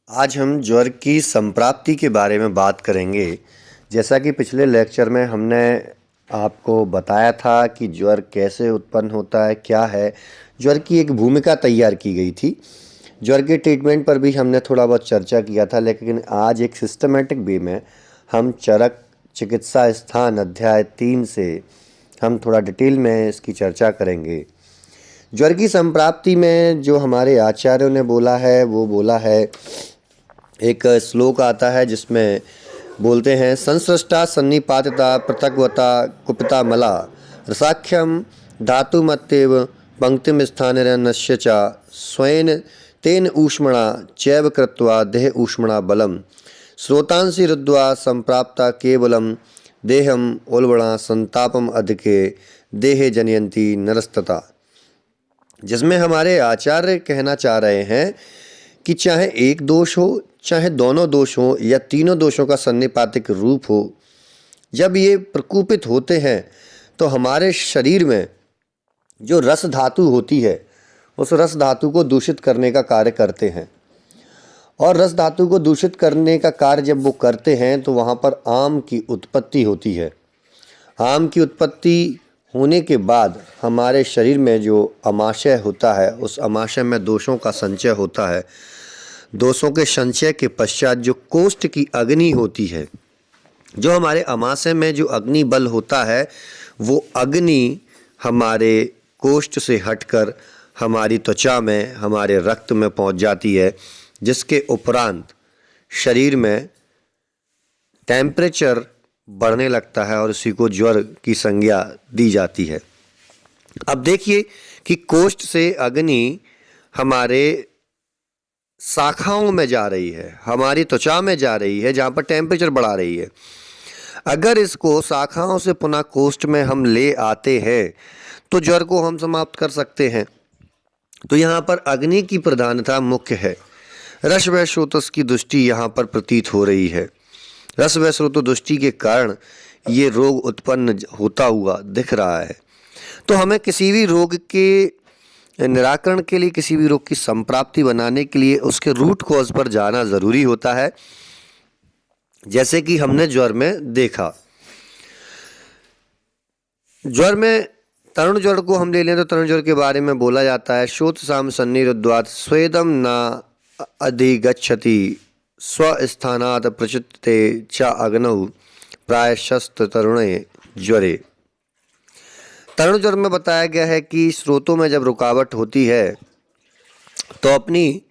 आज हम ज्वर की संप्राप्ति के बारे में बात करेंगे। जैसा कि पिछले लेक्चर में हमने आपको बताया था कि ज्वर कैसे उत्पन्न होता है, क्या है। ज्वर की एक भूमिका तैयार की गई थी। ज्वर के ट्रीटमेंट पर भी हमने थोड़ा बहुत चर्चा किया था, लेकिन आज एक सिस्टमेटिक वे में हम चरक चिकित्सा स्थान अध्याय 3 से हम थोड़ा डिटेल में इसकी चर्चा करेंगे। ज्वर की संप्राप्ति में जो हमारे आचार्यों ने बोला है वो बोला है, एक श्लोक आता है जिसमें बोलते हैं, संसृष्टा सन्निपातिता पृथग्वता कुपिता मला रसाख्यम धातुमत्येव पंक्तिम स्थानिरन्नस्य च स्वयं तेन ऊष्मणा चैव कृत्वा देह ऊष्मणा बलम स्रोतांसि रुद्वा संप्राप्ता केवलम देहम उल्बणा संतापम अधिके देहे जनयंती नरस्तता। जिसमें हमारे आचार्य कहना चाह रहे हैं कि चाहे एक दोष हो, चाहे दोनों दोष हो या तीनों दोषों का सन्निपातिक रूप हो, जब ये प्रकोपित होते हैं तो हमारे शरीर में जो रस धातु होती है उस रस धातु को दूषित करने का कार्य करते हैं। और रस धातु को दूषित करने का कार्य जब वो करते हैं तो वहाँ पर आम की उत्पत्ति होती है। आम की उत्पत्ति होने के बाद हमारे शरीर में जो अमाशय होता है उस अमाशय में दोषों का संचय होता है। दोषों के संचय के पश्चात जो कोष्ठ की अग्नि होती है, जो हमारे अमाशय में जो अग्नि बल होता है, वो अग्नि हमारे कोष्ठ से हटकर हमारी त्वचा में, हमारे रक्त में पहुंच जाती है, जिसके उपरांत शरीर में टेम्परेचर बढ़ने लगता है और उसी को ज्वर की संज्ञा दी जाती है। अब देखिए कि कोष्ठ से अग्नि हमारे शाखाओं में जा रही है, हमारी त्वचा में जा रही है, जहाँ पर टेम्परेचर बढ़ा रही है। अगर इसको शाखाओं से पुनः कोष्ठ में हम ले आते हैं तो ज्वर को हम समाप्त कर सकते हैं। तो यहाँ पर अग्नि की प्रधानता मुख्य है। रस व स्रोतस की दृष्टि यहाँ पर प्रतीत हो रही है। रस व स्रोत दृष्टि के कारण ये रोग उत्पन्न होता हुआ दिख रहा है। तो हमें किसी भी रोग के निराकरण के लिए, किसी भी रोग की संप्राप्ति बनाने के लिए उसके रूट कॉज पर जाना ज़रूरी होता है। जैसे कि हमने ज्वर में देखा, ज्वर में तरुण ज्वर को हम ले लें तो तरुण ज्वर के बारे में बोला जाता है, शोथ साम सन्निरुद्धात् स्वेदम न अधिगच्छति स्वस्थानात् प्रचित्ते च अग्नौ प्रायशस्त तरुणे ज्वरे। तरुण ज्वर में बताया गया है कि स्रोतों में जब रुकावट होती है तो अपनी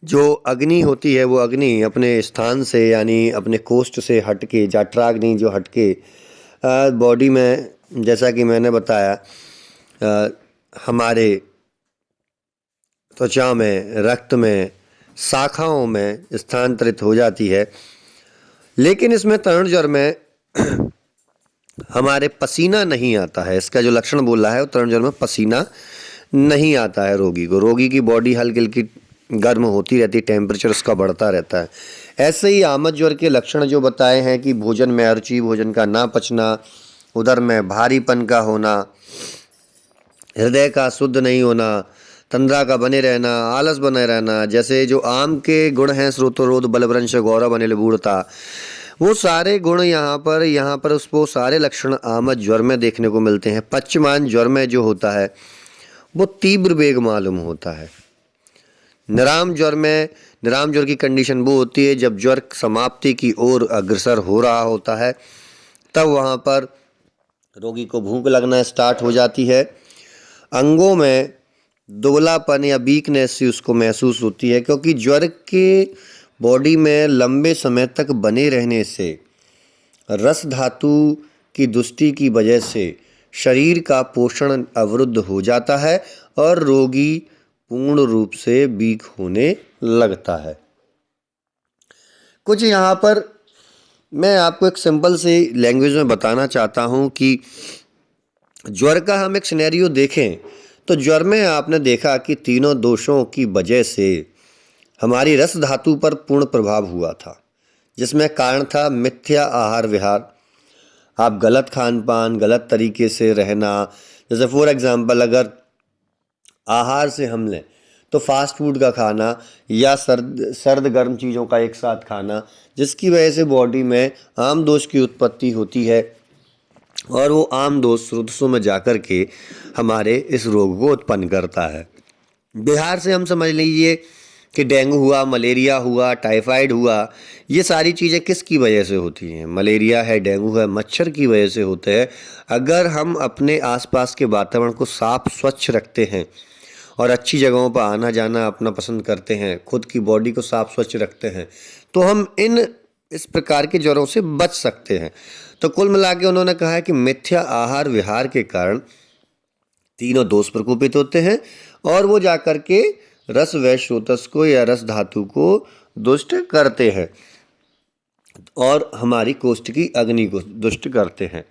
जो अग्नि होती है वो अग्नि अपने स्थान से, यानी अपने कोष्ठ से हटके, जठराग्नि जो हटके बॉडी में, जैसा कि मैंने बताया, हमारे त्वचा में, रक्त में, शाखाओं में स्थानांतरित हो जाती है। लेकिन इसमें तरुण ज्वर में हमारे पसीना नहीं आता है। इसका जो लक्षण बोला है वो तरुण ज्वर में पसीना नहीं आता है रोगी को। रोगी की बॉडी हल्की हल्की गर्म होती रहती है, टेम्परेचर उसका बढ़ता रहता है। ऐसे ही आमद ज्वर के लक्षण जो बताए हैं कि भोजन में अरुचि, भोजन का ना पचना, उदर में भारीपन का होना, हृदय का शुद्ध नहीं होना, तंद्रा का बने रहना, आलस बने रहना, जैसे जो आम के गुण हैं, श्रोतोरोध बलवंश गौरव अनिल बूढ़ता, वो सारे गुण यहाँ पर उसको सारे लक्षण आमद ज्वर में देखने को मिलते हैं। पश्चिमान ज्वर में जो होता है वो तीव्र वेग मालूम होता है। निराम ज्वर में, निराम ज्वर की कंडीशन वो होती है जब ज्वर समाप्ति की ओर अग्रसर हो रहा होता है, तब वहाँ पर रोगी को भूख लगना स्टार्ट हो जाती है। अंगों में दुबलापन या वीकनेस सी उसको महसूस होती है, क्योंकि ज्वर के बॉडी में लंबे समय तक बने रहने से, रस धातु की दुष्टि की वजह से शरीर का पोषण अवरुद्ध हो जाता है और रोगी पूर्ण रूप से वीक होने लगता है। कुछ यहाँ पर मैं आपको एक सिंपल सी लैंग्वेज में बताना चाहता हूँ कि ज्वर का हम एक सिनेरियो देखें तो ज्वर में आपने देखा कि तीनों दोषों की वजह से हमारी रस धातु पर पूर्ण प्रभाव हुआ था, जिसमें कारण था मिथ्या आहार विहार। आप गलत खान पान, गलत तरीके से रहना। जैसे फॉर एग्जांपल अगर आहार से हम लें तो फास्ट फूड का खाना या सर्द गर्म चीज़ों का एक साथ खाना, जिसकी वजह से बॉडी में आम दोष की उत्पत्ति होती है और वो आम दोष स्रोतों में जाकर के हमारे इस रोग को उत्पन्न करता है। बिहार से हम समझ लीजिए कि डेंगू हुआ, मलेरिया हुआ, टाइफाइड हुआ, ये सारी चीज़ें किसकी वजह से होती हैं? मलेरिया है, डेंगू है, मच्छर की वजह से होते हैं। अगर हम अपने आसपास के वातावरण को साफ स्वच्छ रखते हैं और अच्छी जगहों पर आना जाना अपना पसंद करते हैं, खुद की बॉडी को साफ स्वच्छ रखते हैं, तो हम इस प्रकार के ज्वरों से बच सकते हैं। तो कुल मिला के उन्होंने कहा है कि मिथ्या आहार विहार के कारण तीनों दोष प्रकोपित होते हैं और वो जाकर के रस व स्रोतस को या रस धातु को दुष्ट करते हैं और हमारी कोष्ठ की अग्नि को दुष्ट करते हैं।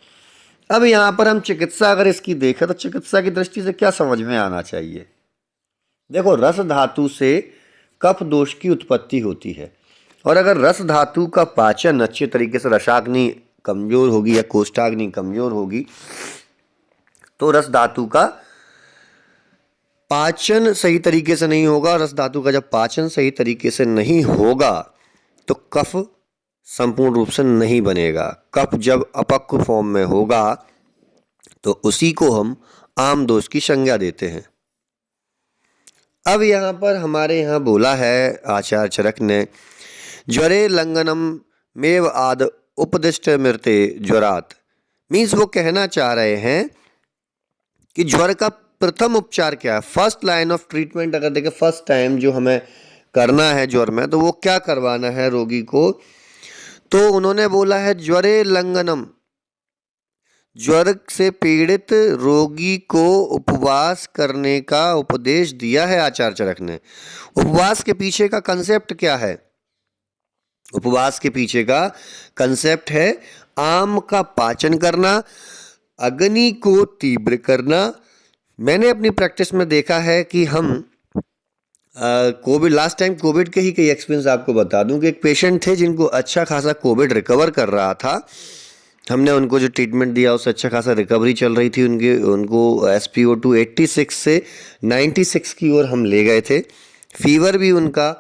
अब यहाँ पर हम चिकित्सा अगर इसकी देखें तो चिकित्सा की दृष्टि से क्या समझ में आना चाहिए? देखो, रस धातु से कफ दोष की उत्पत्ति होती है और अगर रस धातु का पाचन अच्छे तरीके से, रसाग्नि कमजोर होगी या कोष्ठाग्नि कमजोर होगी, तो रस धातु का पाचन सही तरीके से नहीं होगा। रस धातु का जब पाचन सही तरीके से नहीं होगा तो कफ संपूर्ण रूप से नहीं बनेगा। कफ जब अपक्व फॉर्म में होगा तो उसी को हम आम दोष की संज्ञा देते हैं। अब यहाँ पर हमारे यहाँ बोला है आचार्य चरक ने, ज्वरे लंघनम मेव आद उपदिष्ट मृते ज्वरात। मीन्स वो कहना चाह रहे हैं कि ज्वर का प्रथम उपचार क्या है, फर्स्ट लाइन ऑफ ट्रीटमेंट अगर देखें, फर्स्ट टाइम जो हमें करना है ज्वर में, तो वो क्या करवाना है रोगी को? तो उन्होंने बोला है ज्वरे लंघनम, ज्वर से पीड़ित रोगी को उपवास करने का उपदेश दिया है आचार्य चरक ने। उपवास के पीछे का कंसेप्ट क्या है? उपवास के पीछे का कंसेप्ट है आम का पाचन करना, अग्नि को तीव्र करना। मैंने अपनी प्रैक्टिस में देखा है कि हम लास्ट टाइम कोविड के ही कई एक्सपीरियंस आपको बता दूं कि एक पेशेंट थे जिनको अच्छा खासा कोविड रिकवर कर रहा था। हमने उनको जो ट्रीटमेंट दिया उससे अच्छा खासा रिकवरी चल रही थी उनको SpO2 86 से 96 की ओर हम ले गए थे। फीवर भी उनका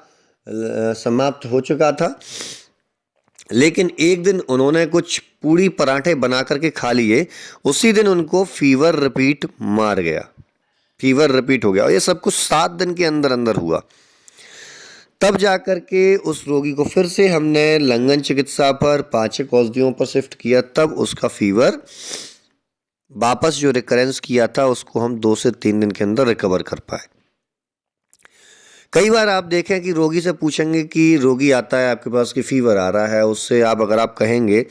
समाप्त हो चुका था, लेकिन एक दिन उन्होंने कुछ पूड़ी पराठे बना करके खा लिए, उसी दिन उनको फीवर रिपीट मार गया, फीवर रिपीट हो गया और ये सब कुछ 7 दिन के अंदर अंदर हुआ। तब जाकर के उस रोगी को फिर से हमने लंघन चिकित्सा पर, पाचक औषधियों पर शिफ्ट किया, तब उसका फीवर वापस जो रिकरेंस किया था उसको हम 2 से 3 दिन के अंदर रिकवर कर पाए। कई बार आप देखें कि रोगी से पूछेंगे कि रोगी आता है आपके पास कि फीवर आ रहा है, उससे अगर आप कहेंगे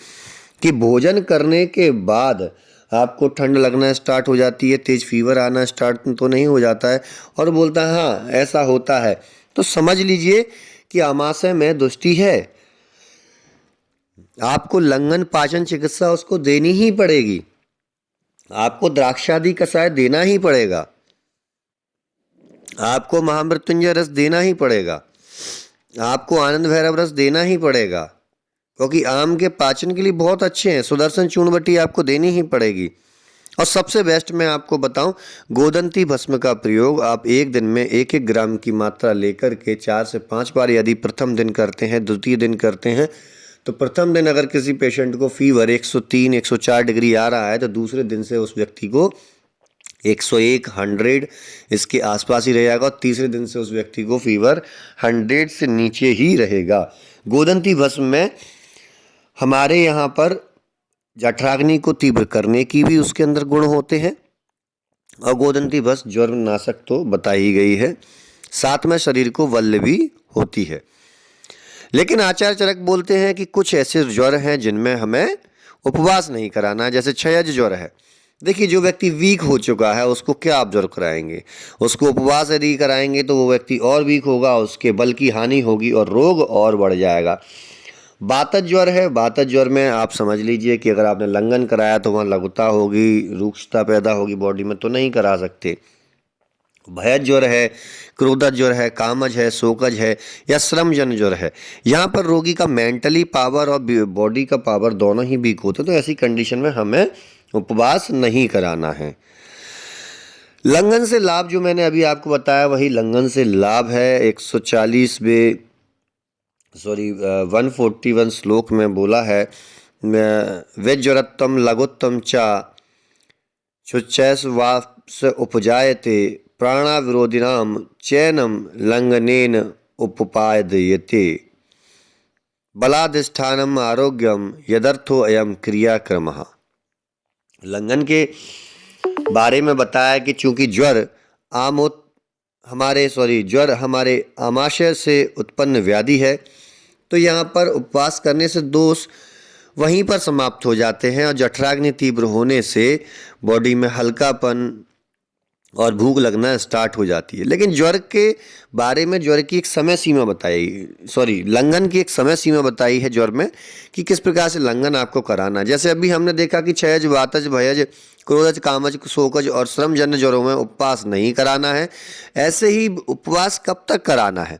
कि भोजन करने के बाद आपको ठंड लगना स्टार्ट हो जाती है, तेज फीवर आना स्टार्ट तो नहीं हो जाता है, और बोलता है हाँ ऐसा होता है, तो समझ लीजिए कि आमाशय में दुष्टि है। आपको लंघन पाचन चिकित्सा उसको देनी ही पड़ेगी, आपको द्राक्षादि कषाय देना ही पड़ेगा, आपको महामृत्युंजय रस देना ही पड़ेगा, आपको आनंद भैरव रस देना ही पड़ेगा, क्योंकि आम के पाचन के लिए बहुत अच्छे हैं। सुदर्शन चूर्णवटी आपको देनी ही पड़ेगी। और सबसे बेस्ट मैं आपको बताऊं, गोदंती भस्म का प्रयोग आप एक दिन में 1-1 ग्राम की मात्रा लेकर के 4 से 5 बार यदि प्रथम दिन करते हैं, द्वितीय दिन करते हैं, तो प्रथम दिन अगर किसी पेशेंट को फीवर 103-104 डिग्री आ रहा है तो दूसरे दिन से उस व्यक्ति को 101, 100 इसके आसपास ही रहेगा और तीसरे दिन से उस व्यक्ति को फीवर 100 से नीचे ही रहेगा। गोदंती भस्म में हमारे यहाँ पर जठराग्नि को तीव्र करने की भी उसके अंदर गुण होते हैं और गोदंती भस्म ज्वर नाशक तो बताई गई है, साथ में शरीर को बल भी होती है। लेकिन आचार्य चरक बोलते हैं कि कुछ ऐसे ज्वर हैं जिनमें हमें उपवास नहीं कराना, जैसे क्षयज ज्वर है। देखिए, जो व्यक्ति वीक हो चुका है उसको क्या आप ज्वर कराएंगे? उसको उपवास यदि कराएंगे तो वो व्यक्ति और वीक होगा, उसके बल की हानि होगी और रोग और बढ़ जाएगा। वातज ज्वर है, वातज ज्वर में आप समझ लीजिए कि अगर आपने लंघन कराया तो वहाँ लघुता होगी, रुक्षता पैदा होगी बॉडी में, तो नहीं करा सकते। भयज ज्वर है, क्रोधज ज्वर है, कामज है, शोकज है या श्रमजन ज्वर है। यहाँ पर रोगी का मेंटली पावर और बॉडी का पावर दोनों ही वीक होते हैं, तो ऐसी कंडीशन में हमें उपवास नहीं कराना है। लंघन से लाभ जो मैंने अभी आपको बताया वही लंघन से लाभ है। 141 श्लोक में बोला है, वेज्वरत्तम लघुत्तम चा शुचैस्वाप्स उपजायते प्राणाविरोधिनाम चैनम लंघनेन उपपादयते बलाधिष्ठानम आरोग्यम यदर्थो अयम क्रियाक्रमः। लंघन के बारे में बताया कि चूंकि ज्वर हमारे आमाशय से उत्पन्न व्याधि है, तो यहाँ पर उपवास करने से दोष वहीं पर समाप्त हो जाते हैं और जठराग्नि तीव्र होने से बॉडी में हल्कापन और भूख लगना स्टार्ट हो जाती है। लेकिन ज्वर के बारे में लंघन की एक समय सीमा बताई है ज्वर में कि किस प्रकार से लंघन आपको कराना। जैसे अभी हमने देखा कि क्षयज, वातज, भयज, क्रोधज, कामज, शोकज और श्रमजन्य ज्वरों में उपवास नहीं कराना है। ऐसे ही उपवास कब तक कराना है?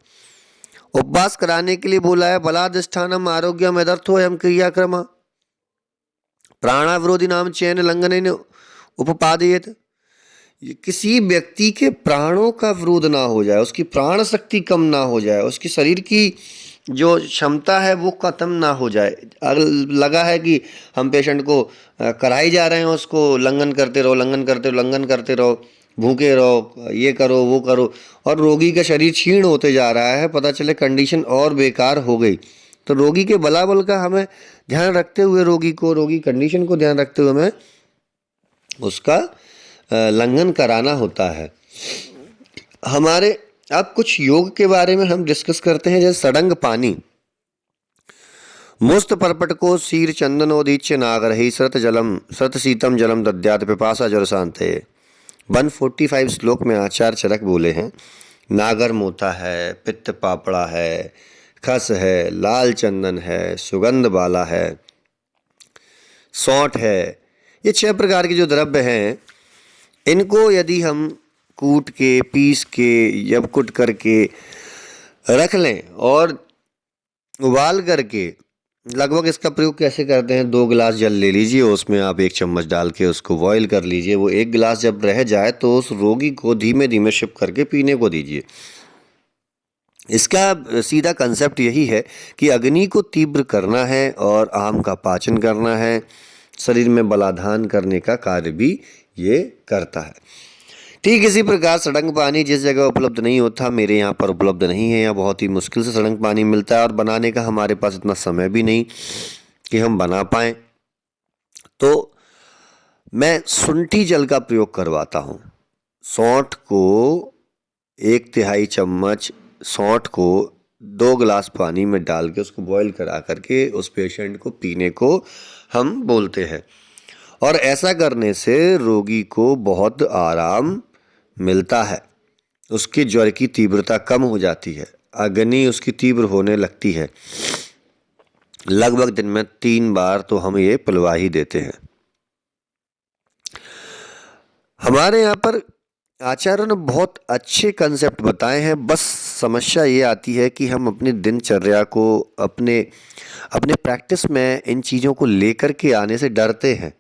उपवास कराने के लिए बोला है बलाधिष्ठानम आरोग्यम यदर्थो अयम क्रियाक्रम प्राणाविरोधी नाम चैन लंघनेन उपपादयेत। किसी व्यक्ति के प्राणों का विरोध ना हो जाए, उसकी प्राण शक्ति कम ना हो जाए, उसकी शरीर की जो क्षमता है वो खत्म ना हो जाए। अगर लगा है कि हम पेशेंट को कराई जा रहे हैं, उसको लंघन करते रहो, भूखे रहो, ये करो वो करो, और रोगी का शरीर क्षीण होते जा रहा है, पता चले कंडीशन और बेकार हो गई, तो रोगी के बलाबल का हमें ध्यान रखते हुए, रोगी कंडीशन को ध्यान रखते हुए हमें उसका लंघन कराना होता है। हमारे अब कुछ योग के बारे में हम डिस्कस करते हैं। जैसे सडंग पानी, मुस्त परपट को शीर चंदनोदीच्य नागरहि श्रत शीतम जलम दद्यात पिपासा ज्वर शांते। 145 श्लोक में आचार्य चरक बोले हैं, नागर मोथा है, पित्त पापड़ा है, खस है, लाल चंदन है, सुगंध बाला है, सौंठ है, ये 6 प्रकार के जो द्रव्य हैं, इनको यदि हम कूट के, पीस के, यबकुट करके रख लें और उबाल करके, लगभग इसका प्रयोग कैसे करते हैं, 2 गिलास जल ले लीजिए, उसमें आप 1 चम्मच डाल के उसको बॉईल कर लीजिए। वो 1 गिलास जब रह जाए तो उस रोगी को धीमे धीमे सिप करके पीने को दीजिए। इसका सीधा कंसेप्ट यही है कि अग्नि को तीव्र करना है और आम का पाचन करना है, शरीर में बलाधान करने का कार्य भी ये करता है। ठीक इसी प्रकार सडंग पानी जिस जगह उपलब्ध नहीं होता, मेरे यहाँ पर उपलब्ध नहीं है, यहाँ बहुत ही मुश्किल से सडंग पानी मिलता है और बनाने का हमारे पास इतना समय भी नहीं कि हम बना पाएँ, तो मैं शुंठी जल का प्रयोग करवाता हूँ। सौंठ को 1/3 चम्मच सौंठ को 2 गिलास पानी में डाल के उसको बॉईल करा करके उस पेशेंट को पीने को हम बोलते हैं, और ऐसा करने से रोगी को बहुत आराम मिलता है, उसके ज्वर की तीव्रता कम हो जाती है, अग्नि उसकी तीव्र होने लगती है। लगभग दिन में 3 बार तो हम ये पिलवा ही देते हैं। हमारे यहाँ पर आचार्यों ने बहुत अच्छे कंसेप्ट बताए हैं, बस समस्या ये आती है कि हम अपनी दिनचर्या को, अपने प्रैक्टिस में इन चीज़ों को लेकर के आने से डरते हैं।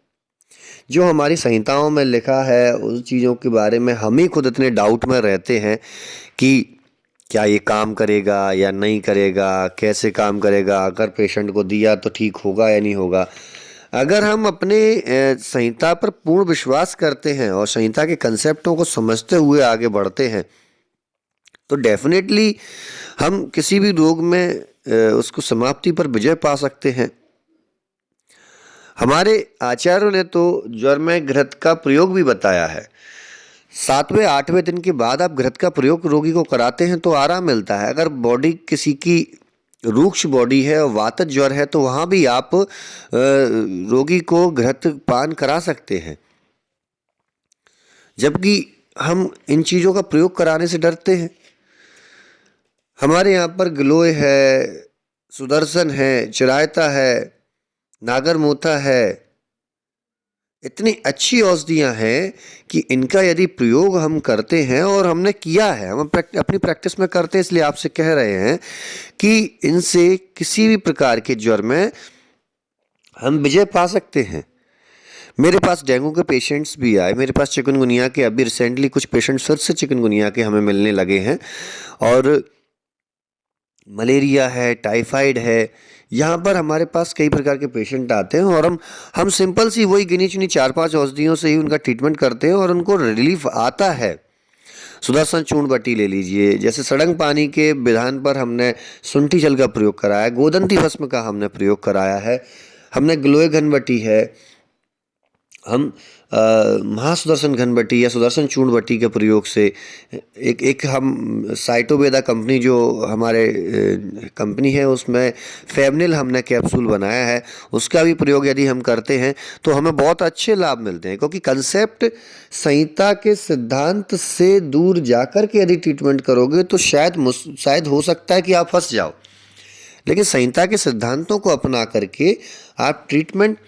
जो हमारी संहिताओं में लिखा है उन चीज़ों के बारे में हम ही खुद इतने डाउट में रहते हैं कि क्या ये काम करेगा या नहीं करेगा, कैसे काम करेगा, अगर पेशेंट को दिया तो ठीक होगा या नहीं होगा। अगर हम अपने संहिता पर पूर्ण विश्वास करते हैं और संहिता के कंसेप्टों को समझते हुए आगे बढ़ते हैं, तो डेफिनेटली हम किसी भी रोग में उसको समाप्ति पर विजय पा सकते हैं। हमारे आचार्यों ने तो ज्वर में घृत का प्रयोग भी बताया है। 7वें 8वें दिन के बाद आप घृत का प्रयोग रोगी को कराते हैं तो आराम मिलता है। अगर बॉडी किसी की रूक्ष बॉडी है और वातज ज्वर है तो वहाँ भी आप रोगी को घृत पान करा सकते हैं, जबकि हम इन चीज़ों का प्रयोग कराने से डरते हैं। हमारे यहाँ पर गिलोय है, सुदर्शन है, चिरायता है, नागरमोथा है, इतनी अच्छी औषधियाँ हैं कि इनका यदि प्रयोग हम करते हैं, और हमने किया है, हम अपनी प्रैक्टिस में करते हैं, इसलिए आपसे कह रहे हैं कि इनसे किसी भी प्रकार के ज्वर में हम विजय पा सकते हैं। मेरे पास डेंगू के पेशेंट्स भी आए, मेरे पास चिकनगुनिया के अभी रिसेंटली कुछ पेशेंट्स फिर से चिकनगुनिया के हमें मिलने लगे हैं। और मलेरिया है, टाइफाइड है, यहाँ पर हमारे पास कई प्रकार के पेशेंट आते हैं और हम सिंपल सी वही गिनी चुनी 4-5 औषधियों से ही उनका ट्रीटमेंट करते हैं और उनको रिलीफ आता है। सुदर्शन चूर्ण बट्टी ले लीजिए, जैसे सड़ंग पानी के विधान पर हमने शुंठी जल का प्रयोग कराया है, गोदंती भस्म का हमने प्रयोग कराया है, हमने ग्लोए घनबट्टी है, हम महासुदर्शन घनबट्टी या सुदर्शन चूर्ण बट्टी के प्रयोग से एक हम साइटोवेदा कंपनी जो हमारे कंपनी है उसमें फेमनिल हमने कैप्सूल बनाया है, उसका भी प्रयोग यदि हम करते हैं तो हमें बहुत अच्छे लाभ मिलते हैं। क्योंकि कंसेप्ट संहिता के सिद्धांत से दूर जाकर के यदि ट्रीटमेंट करोगे तो शायद हो सकता है कि आप फंस जाओ, लेकिन संहिता के सिद्धांतों को अपना करके आप ट्रीटमेंट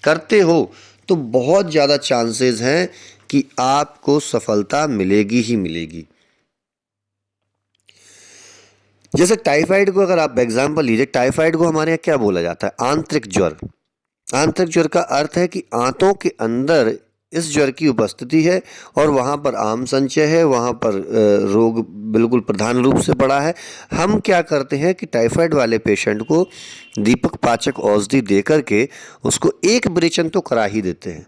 करते हो तो बहुत ज़्यादा चांसेस हैं कि आपको सफलता मिलेगी ही मिलेगी। जैसे टाइफाइड को अगर आप एग्जाम्पल लीजिए, टाइफाइड को हमारे यहाँ क्या बोला जाता है? आंतरिक ज्वर। आंतरिक ज्वर का अर्थ है कि आंतों के अंदर इस ज्वर की उपस्थिति है और वहाँ पर आम संचय है, वहाँ पर रोग बिल्कुल प्रधान रूप से पड़ा है। हम क्या करते हैं कि टाइफाइड वाले पेशेंट को दीपक पाचक औषधि दे करके उसको एक विरेचन तो करा ही देते हैं,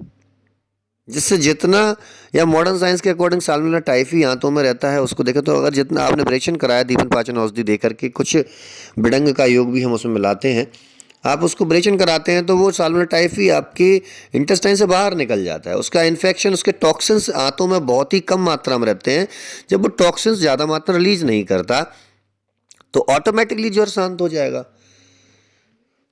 जिससे जितना, या मॉडर्न साइंस के अकॉर्डिंग साल्मोनेला टाइफी आंतों में रहता है उसको देखें तो अगर जितना आपने विरेचन कराया दीपक पाचन औषधि दे करके, कुछ बिडंग का योग भी हम उसमें मिलाते हैं, आप उसको ब्रेचन कराते हैं तो वो साल्मोनेला टाइफी आपके इंटेस्टाइन से बाहर निकल जाता है। उसका इन्फेक्शन, उसके टॉक्सिन्स आंतों में बहुत ही कम मात्रा में रहते हैं। जब वो टॉक्सिन्स ज़्यादा मात्रा रिलीज नहीं करता तो ऑटोमेटिकली ज्वर शांत हो जाएगा।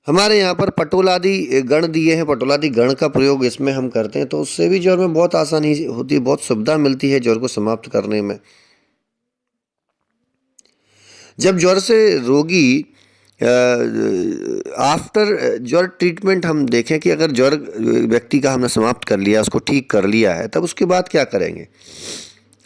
हमारे यहाँ पर पटोलादि गण दिए हैं, पटोलादि गण का प्रयोग इसमें हम करते हैं तो उससे भी ज्वर में बहुत आसानी होती है, बहुत सुविधा मिलती है ज्वर को समाप्त करने में। जब ज्वर से रोगी आफ्टर ज्वर ट्रीटमेंट हम देखें कि अगर ज्वर व्यक्ति का हमने समाप्त कर लिया, उसको ठीक कर लिया है, तब उसके बाद क्या करेंगे?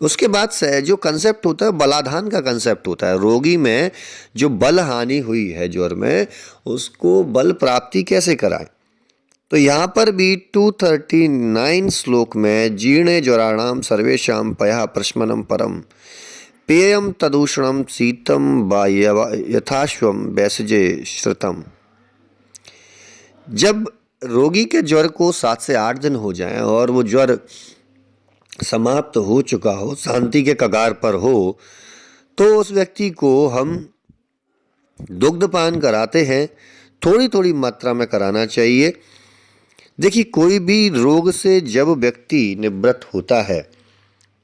उसके बाद से जो कंसेप्ट होता है बलाधान का कंसेप्ट होता है। रोगी में जो बल हानि हुई है ज्वर में, उसको बल प्राप्ति कैसे कराएं? तो यहाँ पर भी 239 श्लोक में जीर्णे ज्वराणाम सर्वेशाम पया प्रशमनम परम पेयम तदूषणम शीतम यथाश्वम वैसजे श्रुतम। जब रोगी के ज्वर को 7 से 8 दिन हो जाएं और वो ज्वर समाप्त हो चुका हो, शांति के कगार पर हो, तो उस व्यक्ति को हम दुग्धपान कराते हैं। थोड़ी थोड़ी मात्रा में कराना चाहिए। देखिए, कोई भी रोग से जब व्यक्ति निवृत्त होता है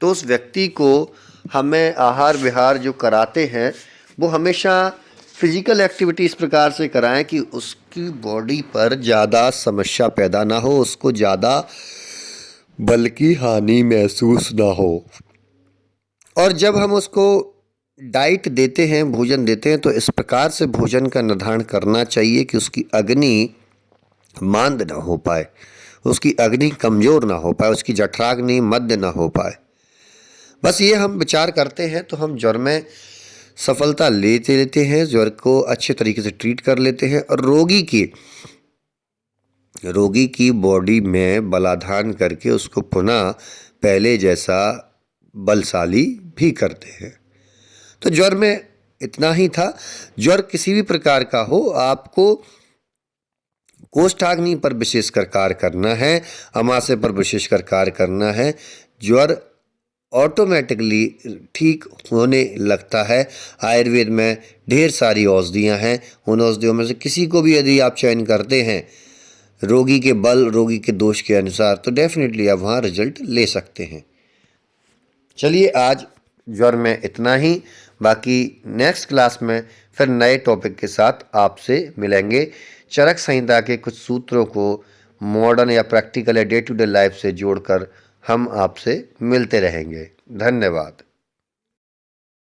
तो उस व्यक्ति को हमें आहार विहार जो कराते हैं वो हमेशा फिजिकल एक्टिविटी इस प्रकार से कराएं कि उसकी बॉडी पर ज़्यादा समस्या पैदा ना हो, उसको ज़्यादा बल की हानि महसूस ना हो। और जब हम उसको डाइट देते हैं, भोजन देते हैं, तो इस प्रकार से भोजन का निर्धारण करना चाहिए कि उसकी अग्नि मांद ना हो पाए, उसकी अग्नि कमज़ोर ना हो पाए, उसकी जठराग्नि मध्य ना हो पाए। बस ये हम विचार करते हैं तो हम ज्वर में सफलता लेते हैं, ज्वर को अच्छे तरीके से ट्रीट कर लेते हैं और रोगी की बॉडी में बलाधान करके उसको पुनः पहले जैसा बलशाली भी करते हैं। तो ज्वर में इतना ही था। ज्वर किसी भी प्रकार का हो, आपको कोष्ठाग्नि पर विशेषकर कार्य करना है, अमाशय पर विशेषकर कार्य करना है। ज्वर ऑटोमेटिकली ठीक होने लगता है। आयुर्वेद में ढेर सारी औषधियाँ हैं, उन औषधियों में से किसी को भी यदि आप चयन करते हैं रोगी के बल, रोगी के दोष के अनुसार, तो डेफिनेटली आप वहाँ रिजल्ट ले सकते हैं। चलिए, आज ज्वर में इतना ही। बाकी नेक्स्ट क्लास में फिर नए टॉपिक के साथ आपसे मिलेंगे। चरक संहिता के कुछ सूत्रों को मॉडर्न या प्रैक्टिकल या डे टू डे लाइफ से जोड़कर हम आपसे मिलते रहेंगे। धन्यवाद।